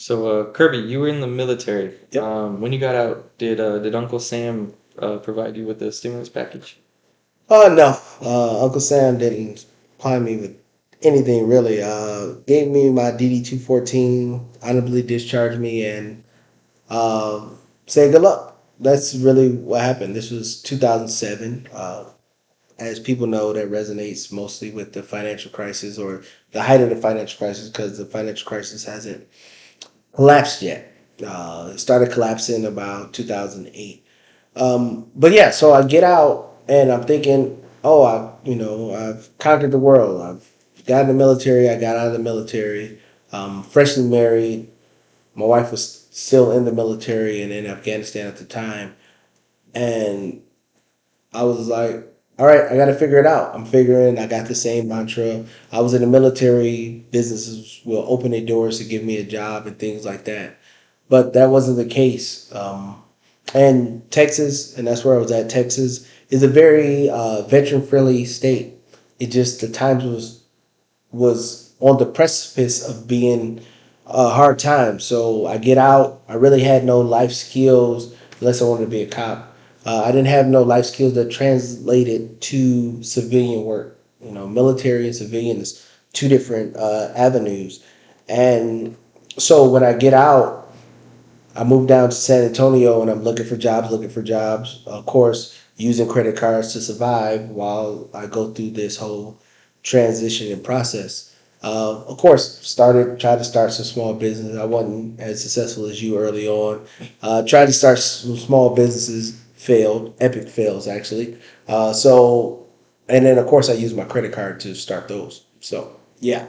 So, Kirby, you were in the military. Yep. When you got out, did Uncle Sam provide you with a stimulus package? Oh no, Uncle Sam didn't supply me with anything really. Gave me my DD 214, honorably discharged me, and said good luck. That's really what happened. This was 2007. As people know, that resonates mostly with the financial crisis or the height of the financial crisis because the financial crisis hasn't collapsed yet. It started collapsing about 2008. But yeah, so I get out and I'm thinking, oh, I've conquered the world. I've got in the military. I got out of the military. Freshly married. My wife was still in the military and in Afghanistan at the time. And I was like, all right, I got to figure it out. I'm figuring I got the same mantra. I was in the military. Businesses will open their doors to give me a job and things like that. But that wasn't the case. And Texas, and that's where I was at. Texas is a very veteran friendly state. It just the times was on the precipice of being a hard time. So I get out. I really had no life skills unless I wanted to be a cop. I didn't have no life skills that translated to civilian work. You know, military and civilian is two different avenues. And so when I get out, I moved down to San Antonio and I'm looking for jobs. Of course, using credit cards to survive while I go through this whole transition and process. Of course, tried to start some small business. I wasn't as successful as you early on. Tried to start some small businesses, failed, epic fails actually. And then of course I used my credit card to start those. So I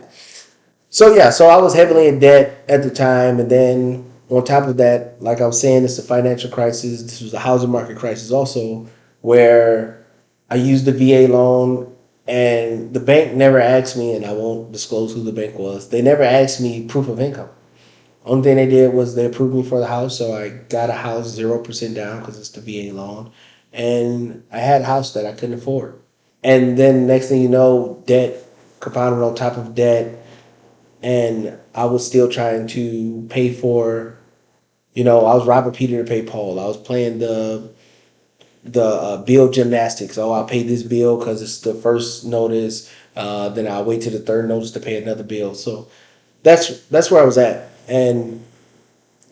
was heavily in debt at the time, and then on top of that, like I was saying, it's a financial crisis. This was a housing market crisis also, where I used the VA loan, and the bank never asked me, and I won't disclose who the bank was. They never asked me proof of income. Only thing they did was they approved me for the house, so I got a house 0% down because it's the VA loan, and I had a house that I couldn't afford. And then next thing you know, debt compounded on top of debt, and I was still trying to pay for. I was robbing Peter to pay Paul. I was playing the bill gymnastics. Oh, I'll pay this bill because it's the first notice. Then I'll wait till the third notice to pay another bill. So that's where I was at. And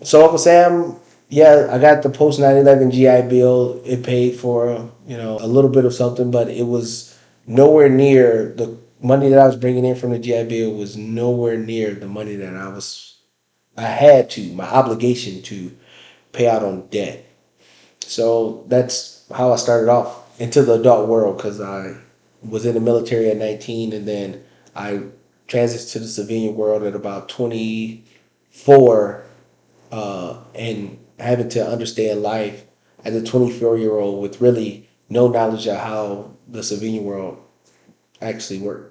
so Uncle Sam, yeah, I got the post 9/11 GI Bill. It paid for a little bit of something, but it was nowhere near the money that I was bringing in from the GI Bill was nowhere near the money that I had to my obligation to pay out on debt. So that's how I started off into the adult world because I was in the military at 19 and then I transitioned to the civilian world at about 24 and having to understand life as a 24-year-old with really no knowledge of how the civilian world actually works.